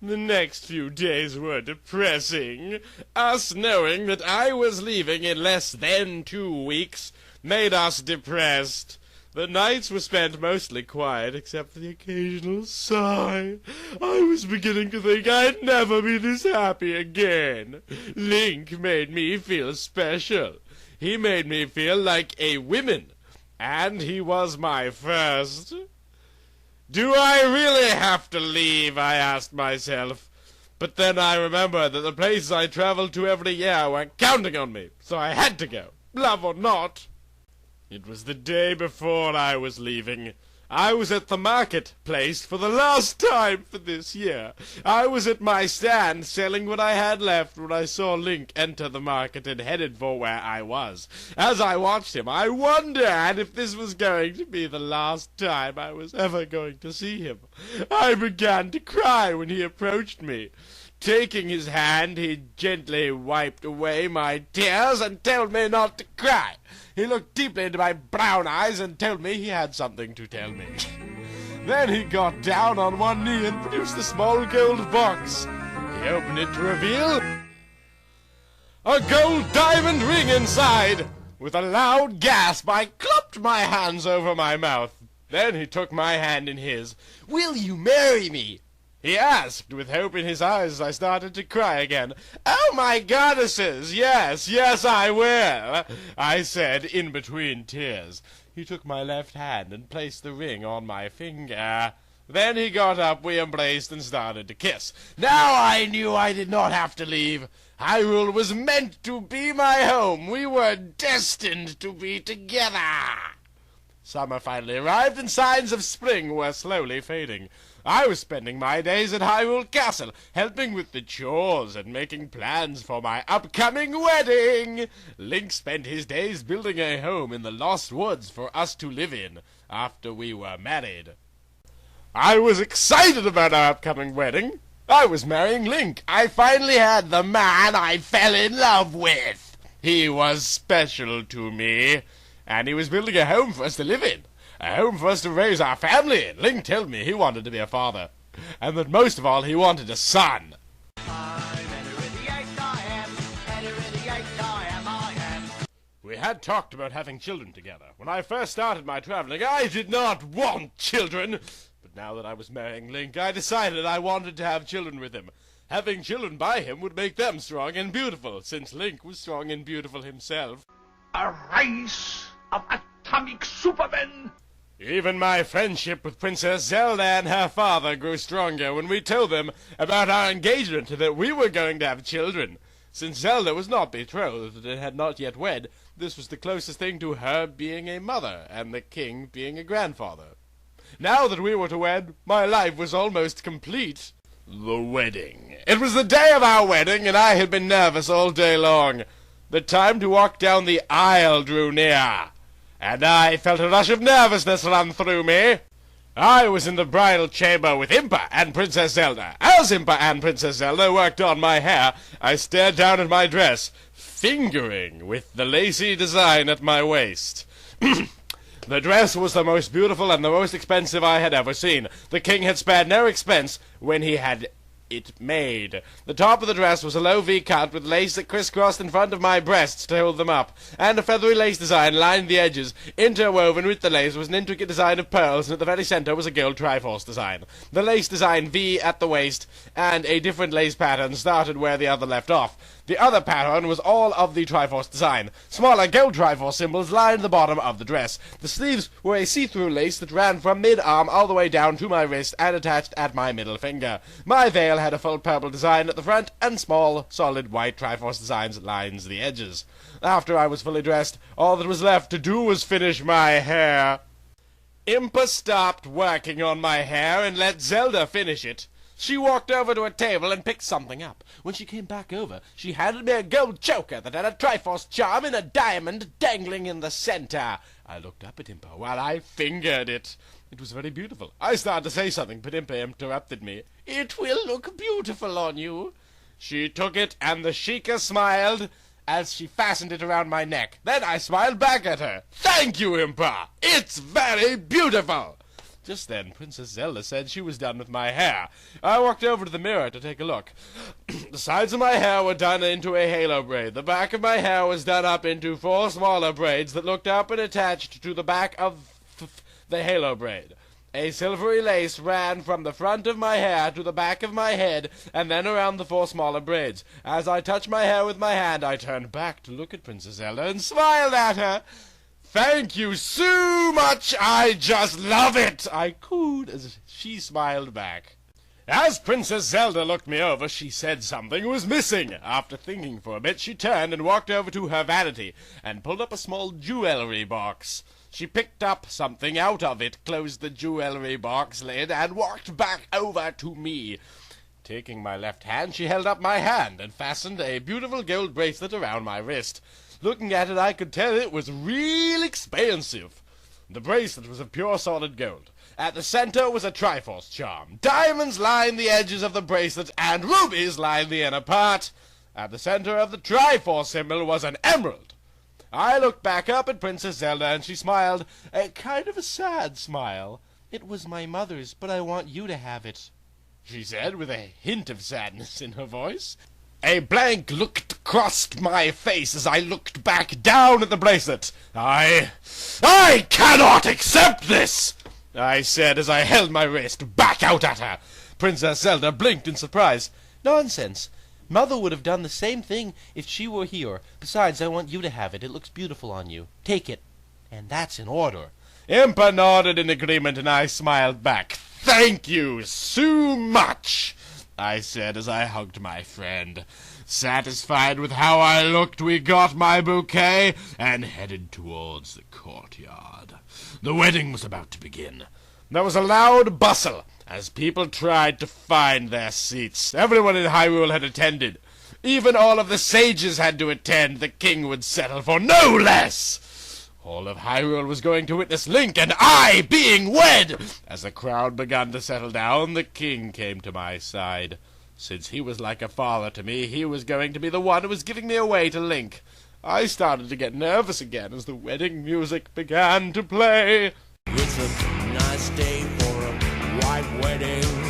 The next few days were depressing. Us knowing that I was leaving in less than 2 weeks made us depressed. The nights were spent mostly quiet, except for the occasional sigh. I was beginning to think I'd never be this happy again. Link made me feel special. He made me feel like a woman. And he was my first. Do I really have to leave? I asked myself. But then I remembered that the places I traveled to every year were counting on me, so I had to go, love or not. It was the day before I was leaving. I was at the marketplace for the last time for this year. I was at my stand selling what I had left when I saw Link enter the market and headed for where I was. As I watched him, I wondered if this was going to be the last time I was ever going to see him. I began to cry when he approached me. Taking his hand, he gently wiped away my tears and told me not to cry. He looked deeply into my brown eyes and told me he had something to tell me. Then he got down on one knee and produced a small gold box. He opened it to reveal a gold diamond ring inside. With a loud gasp, I clapped my hands over my mouth. Then he took my hand in his. "Will you marry me?" he asked, with hope in his eyes as I started to cry again. "Oh, my goddesses, yes, yes, I will," I said in between tears. He took my left hand and placed the ring on my finger. Then he got up, we embraced, and started to kiss. Now I knew I did not have to leave. Hyrule was meant to be my home. We were destined to be together. Summer finally arrived, and signs of spring were slowly fading. I was spending my days at Hyrule Castle, helping with the chores and making plans for my upcoming wedding. Link spent his days building a home in the Lost Woods for us to live in after we were married. I was excited about our upcoming wedding. I was marrying Link. I finally had the man I fell in love with. He was special to me, and he was building a home for us to live in. A home for us to raise our family in. Link told me he wanted to be a father, and that most of all he wanted a son. We had talked about having children together. When I first started my traveling, I did not want children. But now that I was marrying Link, I decided I wanted to have children with him. Having children by him would make them strong and beautiful, since Link was strong and beautiful himself. A race of atomic supermen! Even my friendship with Princess Zelda and her father grew stronger when we told them about our engagement and that we were going to have children. Since Zelda was not betrothed and had not yet wed, this was the closest thing to her being a mother and the king being a grandfather. Now that we were to wed, my life was almost complete. The wedding. It was the day of our wedding, and I had been nervous all day long. The time to walk down the aisle drew near, and I felt a rush of nervousness run through me. I was in the bridal chamber with Impa and Princess Zelda. As Impa and Princess Zelda worked on my hair, I stared down at my dress, fingering with the lacy design at my waist. The dress was the most beautiful and the most expensive I had ever seen. The king had spared no expense when he had it made. The top of the dress was a low V-cut with lace that crisscrossed in front of my breasts to hold them up, and a feathery lace design lined the edges. Interwoven with the lace was an intricate design of pearls, and at the very center was a gold Triforce design. The lace design V at the waist, and a different lace pattern started where the other left off. The other pattern was all of the Triforce design. Smaller gold Triforce symbols lined the bottom of the dress. The sleeves were a see-through lace that ran from mid-arm all the way down to my wrist and attached at my middle finger. My veil had a full purple design at the front, and small, solid white Triforce designs lines the edges. After I was fully dressed, all that was left to do was finish my hair. Impa stopped working on my hair and let Zelda finish it. She walked over to a table and picked something up. When she came back over, she handed me a gold choker that had a Triforce charm and a diamond dangling in the center. I looked up at Impa while I fingered it. It was very beautiful. I started to say something, but Impa interrupted me. "It will look beautiful on you." She took it, and the Sheikah smiled as she fastened it around my neck. Then I smiled back at her. "Thank you, Impa. It's very beautiful." Just then, Princess Zelda said she was done with my hair. I walked over to the mirror to take a look. The sides of my hair were done into a halo braid. The back of my hair was done up into 4 smaller braids that looked up and attached to the back of the halo braid. A silvery lace ran from the front of my hair to the back of my head, and then around the 4 smaller braids. As I touched my hair with my hand, I turned back to look at Princess Zelda and smiled at her. "Thank you so much, I just love it," I cooed as she smiled back. As Princess Zelda looked me over, she said something was missing. After thinking for a bit, she turned and walked over to her vanity and pulled up a small jewelry box. She picked up something out of it, closed the jewelry box lid, and walked back over to me. Taking my left hand, she held up my hand and fastened a beautiful gold bracelet around my wrist. Looking at it, I could tell it was real expensive. The bracelet was of pure solid gold. At the center was a Triforce charm. Diamonds lined the edges of the bracelet, and rubies lined the inner part. At the center of the Triforce symbol was an emerald. I looked back up at Princess Zelda, and she smiled, a kind of a sad smile. "It was my mother's, but I want you to have it," she said, with a hint of sadness in her voice. A blank look crossed my face as I looked back down at the bracelet. I cannot accept this," I said as I held my wrist back out at her. Princess Zelda blinked in surprise. "Nonsense. Mother would have done the same thing if she were here. Besides, I want you to have it. It looks beautiful on you. Take it. And that's in order." Impa nodded in agreement, and I smiled back. "Thank you so much," I said as I hugged my friend. Satisfied with how I looked, we got my bouquet and headed towards the courtyard. The wedding was about to begin. There was a loud bustle as people tried to find their seats. Everyone in Hyrule had attended. Even all of the sages had to attend. The king would settle for no less. All of Hyrule was going to witness Link and I being wed. As the crowd began to settle down, the king came to my side. Since he was like a father to me, he was going to be the one who was giving me away to Link. I started to get nervous again as the wedding music began to play. It's a nice day for a white wedding.